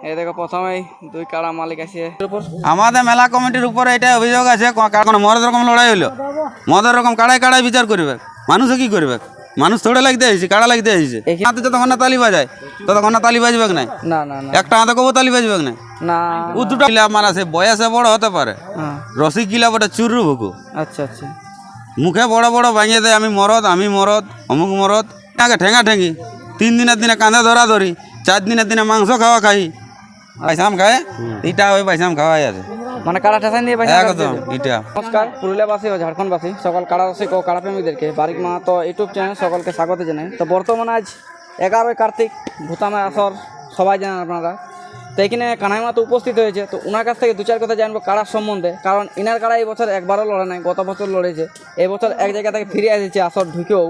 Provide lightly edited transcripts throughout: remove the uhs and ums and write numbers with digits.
এই দেখো প্রথমেই দুই কাড়া মালিক আছে। আমাদের মেলা কমিটির উপরে এটা অভিযোগ আছে, কোনো মদের রকম লড়াই হইলো, মদের রকম কাড়াই কাড়াই বিচার করবে, মানুষে কি করবে? মানুষ থোড়ে লাগতে আইছে, কাড়া লাগতে আইছে। হাতে যতক্ষণ না তালি বাজায় ততক্ষণ না তালি বাজবে না। না না না, একটা হাতে কবো তালি বাজবে না। না ও দুটো গিলা মানে সে বয়সে বড় হতে পারে, রসিক গিলা বটে চুরু ভুকু। আচ্ছা আচ্ছা, মুখে বড় বড় ভাঙিয়ে দেয়, আমি মরদ অমুক মরদ। আগে ঠেঙা ঠেঙি, 3 দিনের দিনে কাঁধে ধরা ধরি, 4 দিনের দিনে মাংস খাওয়া খাই, পয়সাম খায়। এটা ওই পয়সাম খাওয়াই আছে, মানে কাড়া ঠেসান দিয়ে পয়সা একদম এটা। নমস্কার পুরুলিয়াবাসী ও ঝাড়খণ্ডবাসী সকল কাড়া রসিক ও কাড়া প্রেমীদেরকে বারিক মাহাতো ইউটিউব চ্যানেল সকলকে স্বাগত জানাই। তো বর্তমানে আজ 11ই কার্তিক, ভূতামা আসর, সবাই জানেন আপনারা। তো এখানে কানাই মাহাতো উপস্থিত হয়েছে। তো ওনার কাছ থেকে 2-4 কথা জানবো কাড়ার সম্বন্ধে, কারণ ইনার কাড়া এই বছর একবারও লড়ে নাই, গত বছর লড়েছে, এই বছর এক জায়গা থেকে ফিরে এসেছে আসর ঢুকেও।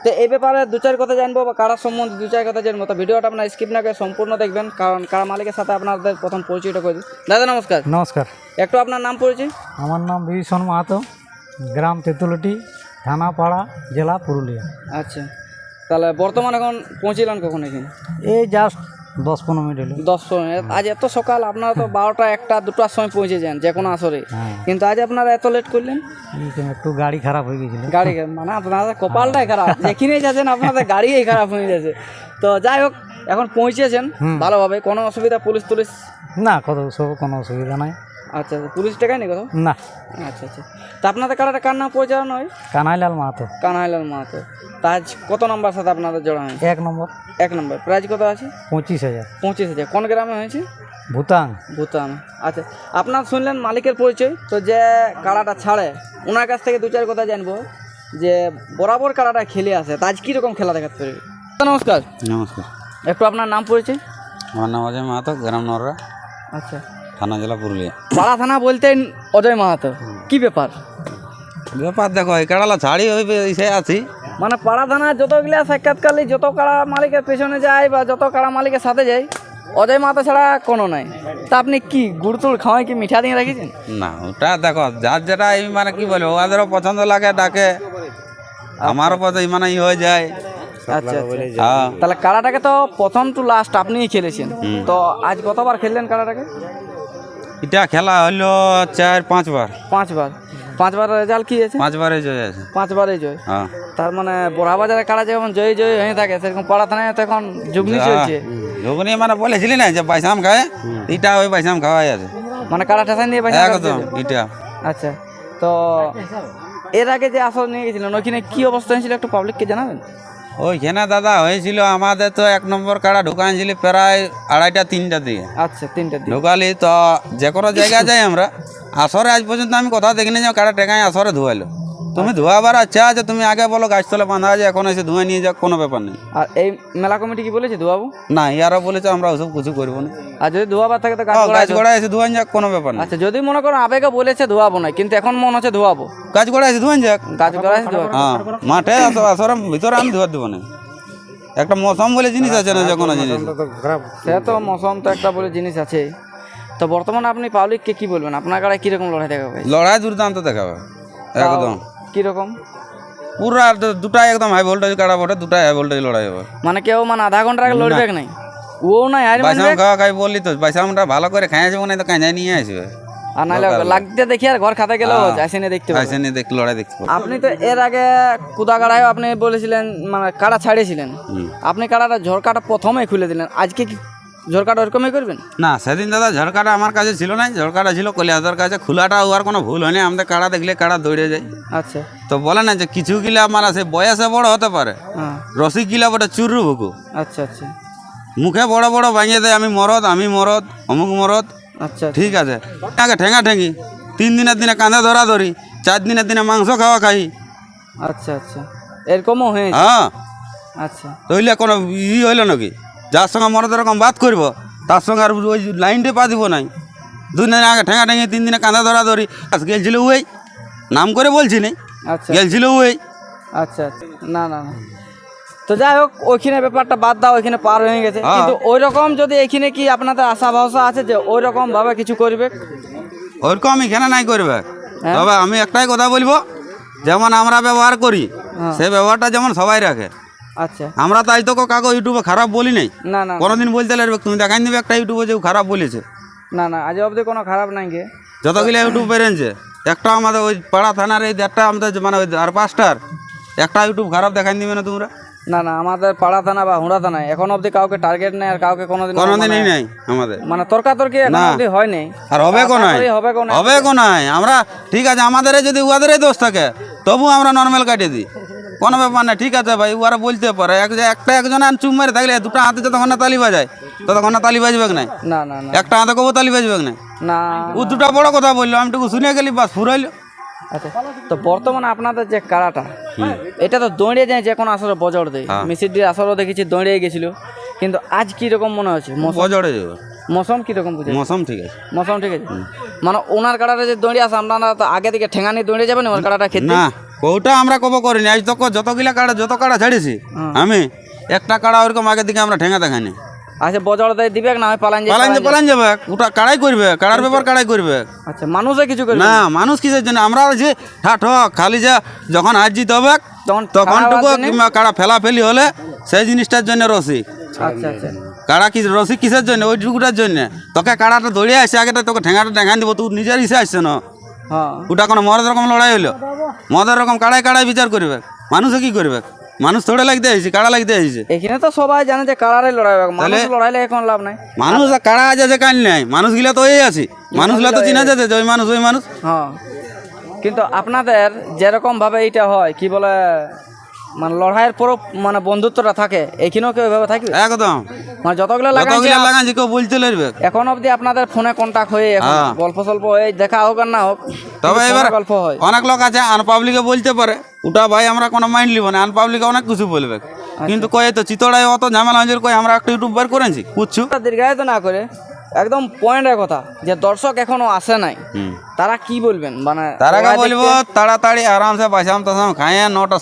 তো এই ব্যাপারে 2-4 কথা জানবো বা কাড়ার সম্বন্ধে 2-4 কথা জানবো। তো ভিডিওটা আপনার স্কিপ না করে সম্পূর্ণ দেখবেন, কারণ কাড়া মালিকের সাথে আপনাদের প্রথম পরিচয়টা করে দিই। দাদা নমস্কার। নমস্কার। একটু আপনার নাম পরিচয়। আমার নাম বিভীষণ মাহাতো, গ্রাম তেঁতুলটি, থানা পাড়া, জেলা পুরুলিয়া। আচ্ছা, তাহলে বর্তমানে এখন পৌঁছিলেন কখন এখানে? এই জাস্ট 10-15 মিনিট হলো। 10 মিনিট। আজ এত সকাল? আপনারা তো 12টা 1টা 2টার সময় পৌঁছে যান যে কোনো আসরে, কিন্তু আজ আপনারা এত লেট করলেন? একটু গাড়ি খারাপ হয়ে গেছিল। গাড়ি মানে আপনাদের কপালটাই খারাপ, যেখানেই যাচ্ছেন আপনাদের গাড়িই খারাপ হয়ে যাচ্ছে। তো যাই হোক, এখন পৌঁছেছেন ভালোভাবে, কোনো অসুবিধা? পুলিশ না, কোনো অসুবিধা নাই। আচ্ছা, পুলিশ টাকায় নেই কোথাও? না। আচ্ছা আচ্ছা, তা আপনাদের কারাটা কার নাম পরিচালনা হয়? কানাইলাল মাহাতো। কানাইলাল মাহাতো। তা আজ কত নম্বর সাথে আপনাদের জড়া হয়? 1 নম্বর। 1 নম্বর। প্রাইজ কত আছে? 25,000। 25,000। কোন গ্রামে হয়েছে? ভুতান। আচ্ছা, আপনার শুনলেন মালিকের পরিচয়। তো যে কাড়াটা ছাড়ে ওনার কাছ থেকে 2-4 কথা জানবো, যে বরাবর কাড়াটা খেলে আসে, তা আজ কীরকম খেলা দেখাতে পারবে? নমস্কার। নমস্কার। একটু আপনার নাম পরিচয়। আমার নাম অজয় মাহাতো, গ্রাম নররা, আচ্ছা, থানা জেলা পুরুলিয়া। পাড়া থানা বলতেন অজয় মাহাতো, কি ব্যাপার? ব্যাপার দেখো, এই কাড়ালা ছাড়ি হইবে সে আছি, মানে পাড়া থানা যতগুলা সাক্ষাৎকালে যত কাড়া মালিকের পেছনে যায় বা যত কাড়া মালিকের সাথে যায়, অজয় মাহাতো ছাড়া কোনো নাই। তা আপনি কি গুড়তুড় খাওয়াই, কি মিঠা দিয়ে রেখেছেন? না ওটা দেখো যার যেটা এই মানে কি বলবো, ওদেরও পছন্দ লাগে ডাকে, আমারও পছন্দ মানে হয়ে যায়। আচ্ছা আচ্ছা, তাহলে কাড়াটাকে তো প্রথম টু লাস্ট আপনিই খেলেছেন। তো আজ কতবার খেললেন কাড়াটাকে? এটা খেলা হলো 4-5 বার। 5 বার রেজাল্ট কি আছে? 5 বারে জয় আছে। 5 বারে জয়। হ্যাঁ, তার মানে বড়া বাজারে কাড়া যেমন জয় হয়ে থাকে, সেরকম পাড়া থানায় তো এখন যুগনি চলছে। যখনই মানে বলেছিলি না যে পয়সাম খায়, এটা ওই পয়সাম খাওয়াই আছে, মানে কাড়া ঠেসান দিয়ে পয়সা একদম এটা। আচ্ছা, তো এর আগে যে আসর নিয়ে গেছিলেন ওইখানে কি অবস্থা হয়েছিল একটু পাবলিককে জানাবেন? ওইখানে দাদা হয়েছিল আমাদের তো 1 নম্বর কাড়া ঢুকাইছিল প্রায় 2:30-3টা দিকে। আচ্ছা, 3টা দিন ঢুকালি তো যে কোনো জায়গায় যাই আমরা, আসরে আজ পর্যন্ত আমি কোথাও দেখিনি যে কাড়া টেকাই আসরে ধোয়াইলো। তুমি ধোয়াবার আচ্ছা আছে, তুমি আগে বলো গাছতলা বাঁধা আছে, এখন এসে ধুয়ে নিয়ে যাও, কোনো ব্যাপার নেই। আর এই মেলা কমিটি কি বলেছে ধোয়াবো? না, ইয়ারও বলেছে আমরা ওসব কিছু করবো না। আর যদি ধোয়াবার থাকে তো গাছ গোড়ায় এসে ধোয়ান যাক, কোনো ব্যাপার নেই। আচ্ছা, যদি মনে করো আবেগে বলেছে ধোয়াবো না, কিন্তু এখন মনে হচ্ছে ধোয়াবো, গাছ গোড়ায় এসে ধোয়ান যাক, গাছ গোড়ায় ধোয়াবো। হ্যাঁ, মাঠে আসরে ভিতরে আমি ধোয়া দেবো না। একটা মৌসুম বলে জিনিস আছে না, যে কোনো জিনিস, সে তো মৌসুম তো একটা বলে জিনিস আছে। তো বর্তমানে আপনি পাবলিককে কি বলবেন, আপনার কাড়ায় কিরকম লড়াই দেখাবে? লড়াই দুর্দান্ত দেখাবে একদম। কিরকম? পুরা দুটাই একদম হাই ভোল্টেজ কাড়া বটে, দুটাই হাই ভোল্টেজ লড়াই হবে। মানে কেউ মানে আধা ঘন্টা আগে লড়বে নাই, ও নাই আর বাইসাম খাওয়া খাই বললি তো, বাইসামটা ভালো করে খাই আসবো না তো কাঁজাই নিয়ে আসবে, আর নাহলে লাগতে দেখি আর ঘর খাতে গেলেও আসেনি দেখতে পাবে। আসেনি দেখ লড়াই দেখতে পাবে। আপনি তো এর আগে কুদাগাড়ায় আপনি বলেছিলেন মানে কাড়া ছাড়িয়েছিলেন, আপনি কাড়াটা ঝড়কাটা প্রথমেই খুলে দিলেন, আজকে কি ঝড়কাটা ওরকমই করবেন? না, সেদিন দাদা ঝড়কাটা আমার কাছে ছিল না, ঝড়কাটা ছিল কলিয়াদার কাছে। খোলাটা ওর কোনো ভুল হয়নি, আমাদের কাড়া দেখলে কাড়া দৌড়ে যায়। আচ্ছা, তো বলে না যে কিছু গিলা আমার আছে বয়সে বড় হতে পারে, রসিক গিলা বটে চুরু ভুকু। আচ্ছা আচ্ছা, মুখে বড় বড় ভাঙিয়ে দেয়, আমি মরদ অমুক মরদ। আচ্ছা, ঠিক আছে, আগে ঠেঙা ঠেঙি, 3 দিনের দিনে কাঁধে ধরা ধরি, 4 দিনের দিনে মাংস খাওয়া খাই। আচ্ছা আচ্ছা, এরকমও হয়েছে? হ্যাঁ। আচ্ছা, তাইলে কোনো হইল নাকি, যার সঙ্গে মরদ এরকম বাদ করবো তার সঙ্গে আর ওই লাইনটা পা দিব নাই। 2 দিন আগে ঠেঙা ঠেঙি, 3 দিনে কাঁধে ধরা ধরি। গেছিল ওই নাম করে বলছি নি, আচ্ছা গেছিল ওই। আচ্ছা আচ্ছা, না না না, তো যাই হোক ওইখানে ব্যাপারটা বাদ দাও, ওইখানে পার হয়ে গেছে। কিন্তু ওই রকম যদি এখানে কি আপনাদের আশা ভরসা আছে যে ওই রকম ভাবে কিছু করবে? ওইরকম এখানে নাই করবে, তবে আমি একটাই কথা বলবো, যেমন আমরা ব্যবহার করি সেই ব্যবহারটা যেমন সবাই রাখে। আচ্ছা, আমরা তো আজ তো কাগজ ইউটিউবে খারাপ বলি নাই, না না কোনোদিন বলতে লাগবে তুমি দেখাই দিবে একটা ইউটিউবে যে ও খারাপ বলেছে। না না আজ অবধি কোনো খারাপ নাই গে। যতগুলো ইউটিউব বেরিয়েছে একটা আমাদের ওই পাড়া থানার এই একটা আমাদের মানে ওই আর পাঁচটার একটা ইউটিউব খারাপ দেখাই দিবে না তোমরা? না না আমাদের পাড়া থানা বা হুড়া থানায় এখন অবধি কাউকে টার্গেট নেই, আর কাউকে কোনোদিন কোনোদিনই নাই আমাদের, মানে তর্কাতর্কি এখন অবধি হয় নাই, আর হবে কো নাই, হবে কোন হবে কো নাই। আমরা ঠিক আছে, আমাদের যদি উহাদেরই দোষ থাকে তবু আমরা নর্মাল কাটিয়ে দিই, কোনো ব্যাপার না। ঠিক আছে ভাই, উহারা বলতে পারে একটা একজন চুপ মেরে থাকলে দুটো হাতে যতক্ষণ না তালি বাজায় ততক্ষণ না তালি বাজবে না, না না না একটা হাতে কবো তালি বাজবে না। না ও দুটো বড় কথা বললো, আমি টুকু শুনে গেলি বাস ফুরাইলো। আচ্ছা, তো বর্তমানে আপনাদের যে কাড়াটা এটা তো দৌড়িয়ে যায় যে কোনো আসরে বজড় দেয়, মিসিডির আসরও দেখেছি দৌড়িয়ে গেছিল, কিন্তু আজ কি রকম মনে হচ্ছে? বজড়ে যাবে, মৌসুম কিরকম বুঝে? মৌসুম ঠিক আছে, মৌসুম ঠিক আছে, মানে ওনার কাড়াটা যে দৌড়িয়ে আসে আপনারা তো আগে থেকে ঠেঙানি দৌড়ে যাবেন ওর কাড়াটা খেতে? না ওটা আমরা কব করিনি। আজ তো যতগুলা কাড়া যত কাড়া ছাড়েছি আমি একটা কাড়া ওরকম আগের দিকে আমরা ঠেঙা দেখানি। আচ্ছা, বজড় দেয় দিবে না হয় পালান পালান যাবে, ওটা কাড়াই করবে, কাড়ার ব্যাপার কাড়াই করবে। আচ্ছা, মানুষে কিছু করবে না, মানুষ কিসের জন্য? আমরা যে ঠাঠ খালি যা যখন হার জিত হবে তখন টুকু কিংবা কাড়া ফেলাফেলি হলে সেই জিনিসটার জন্য রসিক। আচ্ছা আচ্ছা, কাড়া কি রসিক কিসের জন্য? ওই টুকুটার জন্য। তোকে কাড়াটা দৌড়িয়ে আসছে আগে, তোকে ঠেঙাটা ঠেঙান দিব, তুই নিজের ইসে আসছে না। হ্যাঁ, ওটা কোনো মদের রকম লড়াই হইলো? মদের রকম কাড়াই কাড়াই বিচার করবে, মানুষে কি করবে? মানুষ থোড়ে লাগতে আসছে, কাড়া লাগতে আসছে। এখানে তো সবাই জানে যে কাড়ারে লড়াই হবে, মানুষ লড়াইলে এখন লাভ নাই। মানুষ কাড়া আছে যে কাল নাই, মানুষগুলা তো এই আছে, মানুষগুলা তো চিনা যাচ্ছে যে ওই মানুষ ওই মানুষ। হ্যাঁ, কিন্তু আপনাদের যেরকম ভাবে এইটা হয় কি বলে মানে লড়াইয়ের পরও মানে বন্ধুত্বটা থাকে, এখানেও কেউ এভাবে থাকবে একদম মানে যতগুলো লাগাচ্ছি কেউ বলতে লাগবে। এখন অবধি আপনাদের ফোনে কন্টাক্ট হয়ে এখন গল্প সল্প হয়ে দেখা হোক আর না হোক, তবে এবার গল্প হয়। অনেক লোক আছে আনপাবলিকে বলতে পারে, ওটা ভাই আমরা কোনো মাইন্ড লিব না, আনপাবলিকে অনেক কিছু বলবে। কিন্তু কয়ে তো চিতড়ায় অত ঝামেলা হয়েছে, কই আমরা একটা ইউটিউব বের করেছি কুচ্ছু দীর্ঘায়িত না করে একদম পয়েন্টের কথা, যে দর্শক এখনো আসে নাই, তারা কি বলবেন? মানে তারা বলবো তাড়াতাড়ি আরামসে বাসাম টাসাম খাইয়ে 9টা